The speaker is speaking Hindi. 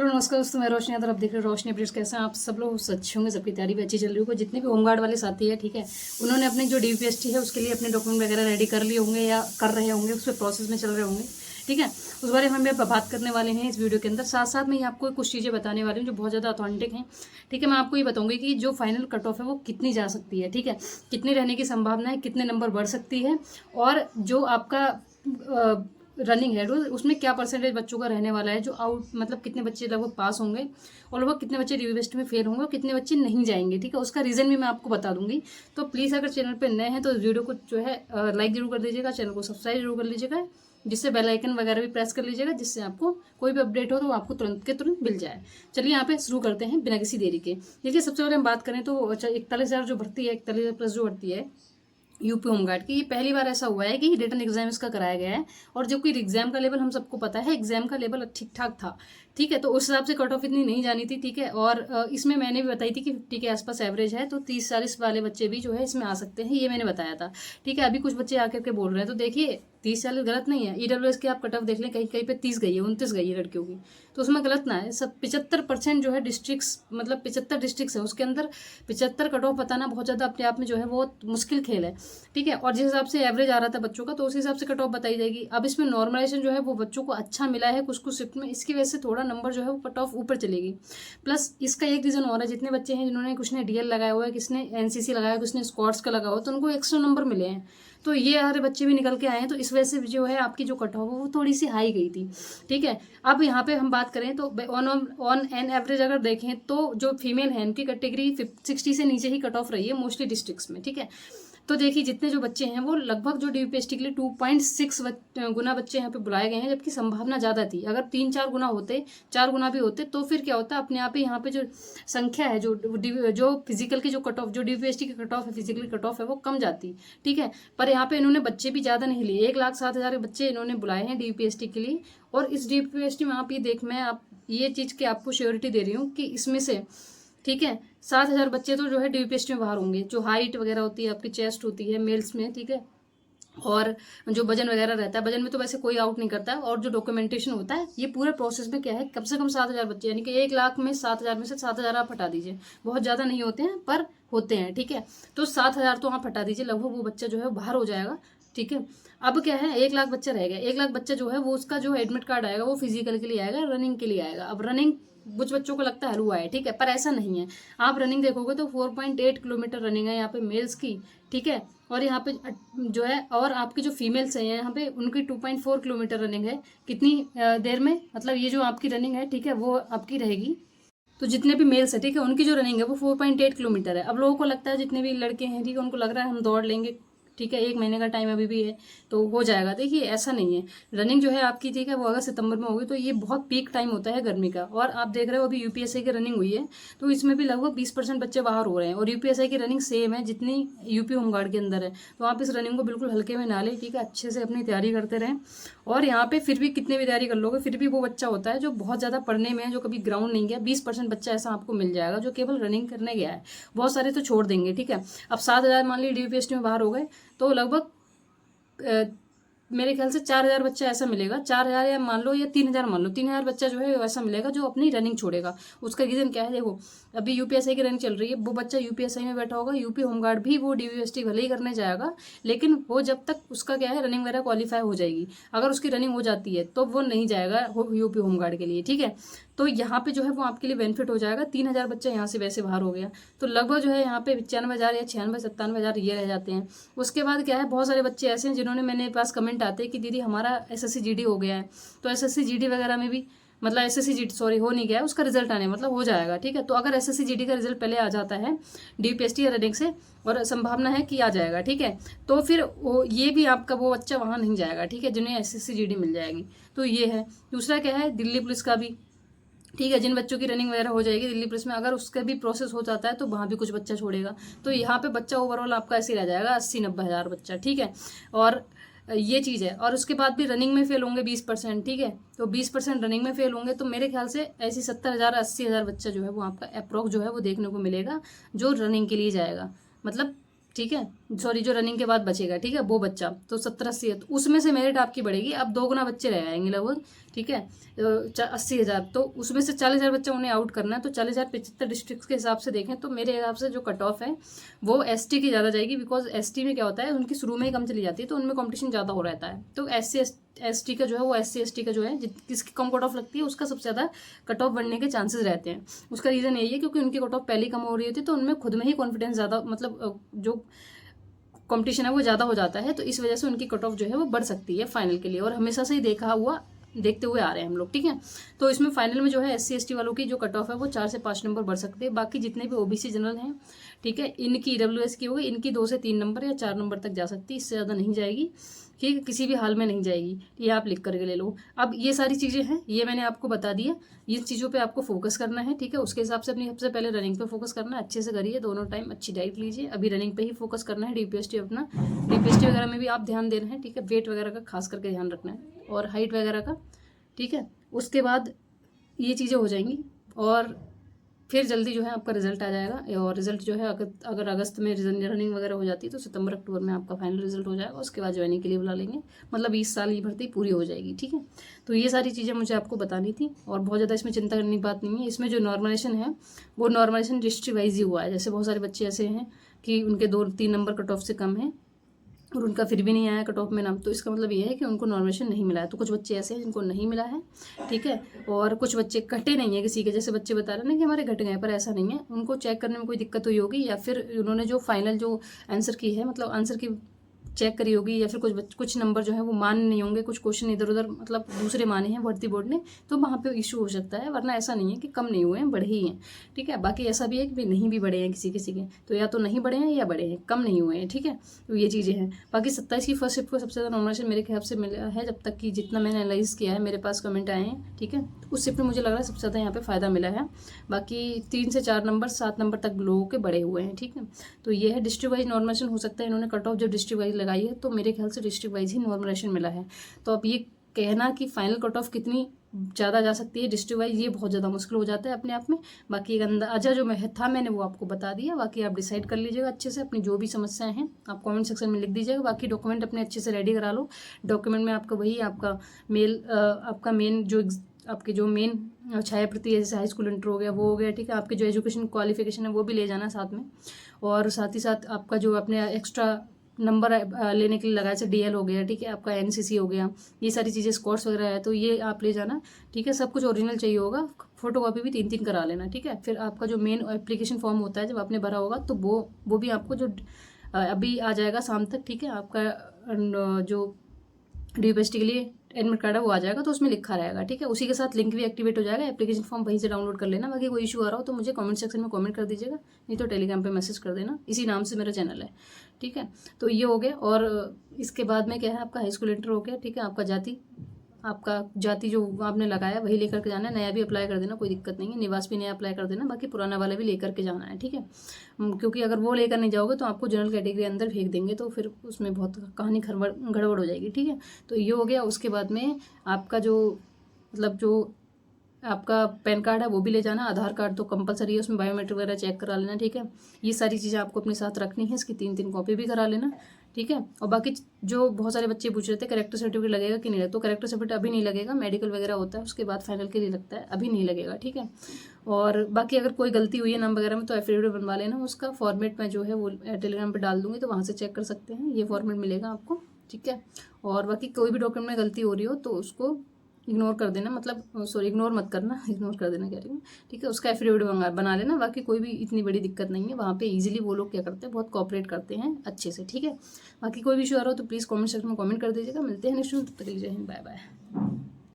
हेलो नमस्कार दोस्तों, मैं रोशनी यादव। आप देख रहे हैं रोशनी अपडेट्स। कैसे हैं आप सब लोग? सच होंगे, सबकी तैयारी भी अच्छी चल रही होगी। जितने भी होमगार्ड वाले साथी है, ठीक है, उन्होंने अपनी जो डीपीएसटी है उसके लिए अपने डॉक्यूमेंट वगैरह रेडी कर लिए होंगे या कर रहे होंगे, उस पर प्रोसेस में चल रहे होंगे, ठीक है। उस बारे में हम बात करने वाले हैं इस वीडियो के अंदर। साथ साथ मैं आपको कुछ चीज़ें बताने वाली हूँ जो बहुत ज़्यादा ऑथेंटिक हैं, ठीक है। मैं आपको ये बताऊंगी कि जो फाइनल कट ऑफ है वो कितनी जा सकती है, ठीक है, कितनी रहने की संभावना है, कितने नंबर बढ़ सकती है, और जो आपका रनिंग है उसमें क्या परसेंटेज बच्चों का रहने वाला है, जो आउट मतलब कितने बच्चे लगभग पास होंगे और लगभग कितने बच्चे रिव्यू में फेल होंगे और कितने बच्चे नहीं जाएंगे, ठीक है। उसका रीज़न भी मैं आपको बता दूंगी। तो प्लीज़ अगर चैनल पे नए हैं तो वीडियो को जो है लाइक जरूर कर दीजिएगा, चैनल को सब्सक्राइब जरूर कर लीजिएगा, जिससे बेल आइकन वगैरह भी प्रेस कर लीजिएगा, जिससे आपको कोई भी अपडेट हो तो आपको तुरंत के तुरंत मिल जाए। चलिए यहाँ पे शुरू करते हैं बिना किसी देरी के। देखिए, सबसे पहले हम बात करें तो 41,000 जो भर्ती है, 41,000 प्लस जो भर्ती है यूपी होमगार्ड की, ये पहली बार ऐसा हुआ है कि रिटन एग्जाम इसका कराया गया है। और जो कि एग्जाम का लेवल हम सबको पता है, एग्जाम का लेवल ठीक ठाक था, ठीक है। तो उस हिसाब से कट ऑफ इतनी नहीं जानी थी, ठीक है। और इसमें मैंने भी बताई थी कि 50 के आसपास एवरेज है, तो 30-40 वाले बच्चे भी जो है इसमें आ सकते हैं, ये मैंने बताया था, ठीक है। अभी कुछ बच्चे आकर के बोल रहे हैं, तो देखिए 30-40 गलत नहीं है। ईडब्ल्यूएस की आप कट ऑफ देख लें, कहीं कहीं पे 30 गई है, 29 गई है लड़कियों की, तो उसमें गलत ना है। सब 75% जो है डिस्ट्रिक्ट्स, मतलब 75 डिस्ट्रिक्ट्स है, उसके अंदर 75 कट ऑफ बताना बहुत ज़्यादा अपने आप में जो है बहुत मुश्किल खेल है, ठीक है। और जिस हिसाब से एवरेज आ रहा था बच्चों का, तो उस हिसाब से कट ऑफ बताई जाएगी। अब इसमें नॉर्मलाइजेशन जो है वो बच्चों को अच्छा मिला है कुछ कुछ शिफ्ट में, इसकी वजह से थोड़ा नंबर जो है वो कट ऑफ ऊपर चलेगी। प्लस इसका एक रीज़न और है, जितने बच्चे हैं जिन्होंने कुछ ने डीएल लगाया हुआ है, किसने एनसीसी लगाया, किसने स्क्वाड्स का लगा हुआ, तो उनको एक्स्ट्रा नंबर मिले हैं, तो ये सारे बच्चे भी निकल के आए हैं, तो इस वजह से जो है आपकी जो कट ऑफ है वो थोड़ी सी हाई गई थी, ठीक है। अब यहाँ पे हम बात करें तो ऑन एन एवरेज अगर देखें तो जो फीमेल है उनकी कैटेगरी 60 से नीचे ही कट ऑफ रही है मोस्टली डिस्ट्रिक्ट्स में, ठीक है। तो देखिए जितने जो बच्चे हैं वो लगभग जो डीपीएसटी के लिए 2.6 गुना बच्चे यहाँ पे बुलाए गए हैं, जबकि संभावना ज़्यादा थी। अगर 3-4 गुना होते, 4 गुना भी होते, तो फिर क्या होता, अपने आप ही यहाँ पे जो संख्या है, जो फिजिकल की जो कट ऑफ, जो डीपीएसटी की कट ऑफ है, फिजिकली कट ऑफ है, वो कम जाती, ठीक है। पर यहाँ पे इन्होंने बच्चे भी ज़्यादा नहीं लिए, 1,07,000 बच्चे इन्होंने बुलाए हैं डीपीएसटी के लिए। और इस डीपीएसटी में आप ये देख, मैं आप ये चीज़ की आपको श्योरिटी दे रही हूँ कि इसमें से, ठीक है, 7,000 बच्चे तो जो है डीपीएसटी में बाहर होंगे। जो हाइट वगैरह होती है, आपकी चेस्ट होती है मेल्स में, ठीक है, और जो वजन वगैरह रहता है, वजन में तो वैसे कोई आउट नहीं करता है, और जो डॉक्यूमेंटेशन होता है, ये पूरे प्रोसेस में क्या है, कम से कम 7,000 बच्चे, यानी कि 1 लाख में 7,000 में से 7,000 आप हटा दीजिए। बहुत ज़्यादा नहीं होते हैं पर होते हैं, ठीक है। तो 7,000 तो आप हटा दीजिए, लगभग वो बच्चा जो है बाहर हो जाएगा, ठीक है। अब क्या है, 1 लाख बच्चा रह गया। 1 लाख बच्चा जो है वो उसका जो एडमिट कार्ड आएगा वो फिजिकल के लिए आएगा, रनिंग के लिए आएगा। अब रनिंग कुछ बच्चों को लगता है हलवा है, ठीक है, पर ऐसा नहीं है। आप रनिंग देखोगे तो 4.8 किलोमीटर रनिंग है यहाँ पे मेल्स की, ठीक है। और यहाँ पे जो है, और आपकी जो फीमेल्स हैं यहाँ पे उनकी 2.4 किलोमीटर रनिंग है। कितनी देर में, मतलब ये जो आपकी रनिंग है, ठीक है, वो आपकी रहेगी। तो जितने भी मेल्स है, ठीक है, उनकी जो रनिंग है वो 4.8 किलोमीटर है। अब लोगों को लगता है, जितने भी लड़के हैं, ठीक है, उनको लग रहा है हम दौड़ लेंगे, ठीक है, 1 महीने का टाइम अभी भी है तो हो जाएगा। देखिए ऐसा नहीं है। रनिंग जो है आपकी, ठीक है, वो अगर सितंबर में होगी, तो ये बहुत पीक टाइम होता है गर्मी का। और आप देख रहे हो अभी यूपीएससी की रनिंग हुई है, तो इसमें भी लगभग 20% बच्चे बाहर हो रहे हैं, और यूपीएससी की रनिंग सेम है जितनी यूपी होमगार्ड के अंदर है। तो आप इस रनिंग को बिल्कुल हल्के में ना लें, ठीक है, अच्छे से अपनी तैयारी करते रहें। और यहाँ पे फिर भी कितने भी तैयारी कर लोगे, फिर भी वो बच्चा होता है जो बहुत ज़्यादा पढ़ने में है, जो कभी ग्राउंड नहीं गया। 20% बच्चा ऐसा आपको मिल जाएगा जो केवल रनिंग करने गया है, बहुत सारे तो छोड़ देंगे, ठीक है। अब 7,000 मान लीजिए डीपीएसटी में बाहर हो गए, तो लगभग मेरे ख्याल से 4,000 बच्चा ऐसा मिलेगा, 4,000 या मान लो, या 3,000 मान लो, 3,000 बच्चा जो है वैसा मिलेगा जो अपनी रनिंग छोड़ेगा। उसका रीज़न क्या है, देखो अभी यूपीएससी की रनिंग चल रही है, वो बच्चा यूपीएससी में बैठा होगा, यूपी होमगार्ड भी वो डीपीएसटी भले ही करने जाएगा, लेकिन वो जब तक उसका क्या है, रनिंग वगैरह क्वालिफाई हो जाएगी, अगर उसकी रनिंग हो जाती है तो वो नहीं जाएगा यूपी होमगार्ड के लिए, ठीक है। तो यहाँ पे जो है वो आपके लिए बेनिफिट हो जाएगा। 3,000 बच्चा यहाँ से वैसे बाहर हो गया, तो लगभग जो है यहाँ पे 95,000 या 96-97,000 ये रह जाते हैं। उसके बाद क्या है, बहुत सारे बच्चे ऐसे हैं जिन्होंने, मेरे पास कमेंट आते हैं कि दीदी हमारा एसएससी जीडी हो गया है, तो एसएससी जीडी वगैरह में भी, मतलब एसएससी जीडी सॉरी हो नहीं गया है, उसका रिजल्ट आने मतलब हो जाएगा, ठीक है। तो अगर एसएससी जीडी का रिजल्ट पहले आ जाता है डीपीएसटी या रनिंग से, और संभावना है कि आ जाएगा, ठीक है, तो फिर वो ये भी आपका वो बच्चा वहाँ नहीं जाएगा, ठीक है, जिन्हें एसएससी जीडी मिल जाएगी। तो ये है। दूसरा क्या है, दिल्ली पुलिस का भी, ठीक है, जिन बच्चों की रनिंग वगैरह हो जाएगी दिल्ली पुलिस में, अगर उसका भी प्रोसेस हो जाता है तो वहाँ भी कुछ बच्चा छोड़ेगा। तो यहाँ पे बच्चा ओवरऑल आपका ऐसे रह जाएगा 80-90 हज़ार बच्चा, ठीक है। और ये चीज़ है। और उसके बाद भी रनिंग में फेल होंगे 20%, ठीक है, तो 20% रनिंग में फेल होंगे, तो मेरे ख्याल से ऐसी 70,000-80,000 बच्चा जो है वो आपका अप्रोक्स जो है वो देखने को मिलेगा जो रनिंग के लिए जाएगा, मतलब, ठीक है, सॉरी, जो रनिंग के बाद बचेगा, ठीक है, वो बच्चा तो 70-80 है, तो उसमें से मेरिट आपकी बढ़ेगी। अब 2 गुना बच्चे रह जाएंगे लगभग, ठीक है, 80,000, तो उसमें से 40,000 बच्चा उन्हें आउट करना है। तो 40,075 डिस्ट्रिक्ट के हिसाब से देखें तो मेरे हिसाब से जो कट ऑफ है वो एसटी की ज़्यादा जाएगी, बिकॉज एसटी में क्या होता है, उनकी शुरू में ही कम चली जाती है, तो उनमें कॉम्पिटिशन ज़्यादा हो रहता है। तो एसटी का जो है वो एससी का जो है किसकी कम कट ऑफ लगती है उसका सबसे ज़्यादा कट ऑफ बढ़ने के चांसेस रहते हैं। उसका रीज़न यही है क्योंकि उनकी कट ऑफ पहले ही कम हो रही होती है, तो उनमें खुद में ही कॉन्फिडेंस ज़्यादा, मतलब जो कंपटीशन है वो ज़्यादा हो जाता है, तो इस वजह से उनकी कट ऑफ जो है वो बढ़ सकती है फाइनल के लिए, और हमेशा से ही देखते हुए आ रहे हैं हम लोग, ठीक है। तो इसमें फाइनल में जो है SC ST वालों की जो कट ऑफ है वो 4 से 5 नंबर बढ़ सकते हैं। बाकी जितने भी OBC जनरल हैं, ठीक है, इनकी EWS की होगी, इनकी 2 से 3 नंबर या 4 नंबर तक जा सकती है, इससे ज़्यादा नहीं जाएगी, ठीक है, किसी भी हाल में नहीं जाएगी। ये आप लिख करके ले लो। अब ये सारी चीज़ें हैं, ये मैंने आपको बता दिया, ये चीज़ों पे आपको फोकस करना है, ठीक है। उसके हिसाब से अपनी सबसे पहले रनिंग पे फोकस करना है, अच्छे से करिए, दोनों टाइम अच्छी डाइट लीजिए। अभी रनिंग पे ही फोकस करना है, DPST अपना, DPST वगैरह में भी आप ध्यान देना है, ठीक है, वेट वगैरह का खास करके ध्यान रखना है और हाइट वगैरह का, ठीक है। उसके बाद ये चीज़ें हो जाएंगी और फिर जल्दी जो है आपका रिजल्ट आ जाएगा, और रिजल्ट जो है अगर अगस्त में रनिंग वगैरह हो जाती है तो सितंबर अक्टूबर में आपका फाइनल रिजल्ट हो जाएगा। उसके बाद ज्वाइनिंग के लिए बुला लेंगे, मतलब 20 साल की भर्ती पूरी हो जाएगी, ठीक है। तो ये सारी चीज़ें मुझे आपको बतानी थी, और बहुत ज़्यादा इसमें चिंता करने की बात नहीं है। इसमें जो नॉर्मलाइजेशन है वो नॉर्मलाइजेशन डिस्ट्रिक्ट वाइज ही हुआ है। जैसे बहुत सारे बच्चे ऐसे हैं कि उनके 2-3 नंबर कट ऑफ से कम है और उनका फिर भी नहीं आया कट ऑफ में नाम, तो इसका मतलब ये है कि उनको नॉर्मलाइजेशन नहीं मिला है। तो कुछ बच्चे ऐसे हैं जिनको नहीं मिला है, ठीक है, और कुछ बच्चे घटे नहीं है किसी के, जैसे बच्चे बता रहे हैं ना कि हमारे घट गए, पर ऐसा नहीं है। उनको चेक करने में कोई दिक्कत हुई होगी, या फिर उन्होंने जो फाइनल जो आंसर की है, मतलब आंसर की चेक करी होगी, या फिर कुछ नंबर जो है वो मान नहीं होंगे, कुछ क्वेश्चन इधर उधर मतलब दूसरे माने हैं भर्ती बोर्ड ने, तो वहाँ पे इशू हो सकता है। वरना ऐसा नहीं है कि कम नहीं हुए हैं, बढ़े ही हैं, ठीक है। बाकी ऐसा भी है कि नहीं भी बढ़े हैं किसी के, तो या तो नहीं बढ़े हैं या बढ़े हैं, कम नहीं हुए हैं, ठीक है। तो ये चीज़ें हैं। बाकी 27 की फर्स्ट शिफ्ट को सबसे ज़्यादा नॉमिनेशन मेरे ख्याल से मिला है, जब तक कि जितना मैंने एनालाइज किया है, मेरे पास कमेंट आए हैं, ठीक है, उस शिफ्ट में मुझे लग रहा है सबसे ज़्यादा यहाँ पे फ़ायदा मिला है। बाकी 3 से 4 नंबर 7 नंबर तक लोगों के बढ़े हुए हैं, ठीक है। तो ये है डिस्ट्रिक्ट वाइज नॉर्मलाइजेशन हो सकता है। इन्होंने कट ऑफ जब डिस्ट्रिक्ट वाइज लगाई है तो मेरे ख्याल से डिस्ट्रिक्ट वाइज ही नॉर्मलाइजेशन मिला है। तो अब ये कहना कि फाइनल कट ऑफ कितनी ज़्यादा जा सकती है डिस्ट्रिक्ट वाइज, ये बहुत ज़्यादा मुश्किल हो जाता है अपने आप में। बाकी एक अंदाजा जो था मैंने वो आपको बता दिया। बाकी आप डिसाइड कर लीजिएगा अच्छे से, अपनी जो भी समस्याएं हैं आप कमेंट सेक्शन में लिख दीजिएगा। बाकी डॉक्यूमेंट अपने अच्छे से रेडी करा लो। डॉक्यूमेंट में आपका वही आपका आपका मेन जो आपके जो मेन छाया प्रति जैसे हाई स्कूल इंटर हो गया वो हो गया, ठीक है। आपके जो एजुकेशन क्वालिफिकेशन है वो भी ले जाना साथ में, और साथ ही साथ आपका जो अपने एक्स्ट्रा नंबर लेने के लिए लगाया, जैसे DL हो गया, ठीक है, आपका NCC हो गया, ये सारी चीज़ें स्कोर्स वगैरह है तो ये आप ले जाना, ठीक है। सब कुछ ओरिजिनल चाहिए होगा, फोटोकॉपी भी 3-3 करा लेना, ठीक है। फिर आपका जो मेन एप्लीकेशन फॉर्म होता है जब आपने भरा होगा तो वो भी आपको जो अभी आ जाएगा शाम तक, ठीक है। आपका जो DPST के लिए एडमिट कार्ड है वो आ जाएगा, तो उसमें लिखा रहेगा, ठीक है। उसी के साथ लिंक भी एक्टिवेट हो जाएगा, एप्लीकेशन फॉर्म वहीं से डाउनलोड कर लेना। बाकी कोई इशू आ रहा हो तो मुझे कमेंट सेक्शन में कमेंट कर दीजिएगा, नहीं तो टेलीग्राम पे मैसेज कर देना, इसी नाम से मेरा चैनल है, ठीक है। तो ये हो गया। और इसके बाद में क्या है, आपका हाई स्कूल इंटर हो गया, ठीक है। आपका जाति जो आपने लगाया वही लेकर के जाना है, नया भी अप्लाई कर देना, कोई दिक्कत नहीं है। निवास भी नया अप्लाई कर देना, बाकी पुराना वाला भी लेकर के जाना है, ठीक है। क्योंकि अगर वो लेकर नहीं जाओगे तो आपको जनरल कैटेगरी अंदर फेंक देंगे, तो फिर उसमें बहुत कहानी गड़बड़ हो जाएगी, ठीक है। तो ये हो गया। उसके बाद में आपका जो मतलब जो आपका पैन कार्ड है वो भी ले जाना, आधार कार्ड तो कंपलसरी है, उसमें बायोमेट्रिक वगैरह चेक करा लेना, ठीक है। ये सारी चीज़ें आपको अपने साथ रखनी है, इसकी 3-3 कॉपी भी करा लेना, ठीक है। और बाकी जो बहुत सारे बच्चे पूछ रहे थे कैरेक्टर सर्टिफिकेट लगेगा कि नहीं लगेगा, तो कैरेक्टर सर्टिफिकेट अभी नहीं लगेगा, मेडिकल वगैरह होता है उसके बाद फाइनल के लिए लगता है, अभी नहीं लगेगा, ठीक है। और बाकी अगर कोई गलती हुई है नाम वगैरह में तो एफिडेविट बनवा लेना, उसका फॉर्मेट मैं जो है वो टेलीग्राम पर डाल दूँगी, तो वहाँ से चेक कर सकते हैं, ये फॉर्मेट मिलेगा आपको, ठीक है। और बाकी कोई भी डॉक्यूमेंट में गलती हो रही हो तो उसको इग्नोर कर देना, मतलब सॉरी इग्नोर मत करना, इग्नोर कर देना कह रही हूँ, ठीक है। उसका एफिडेविट बना लेना। बाकी कोई भी इतनी बड़ी दिक्कत नहीं है, वहाँ पे इजीली वो लोग क्या करते हैं, बहुत कॉपरेट करते हैं अच्छे से, ठीक है। बाकी कोई भी इशू आ रहा हो तो प्लीज़ कमेंट सेक्शन में कमेंट कर दीजिएगा। मिलते हैं नेक्स्ट, तब तक के लिए जय हिंद, बाय बाय।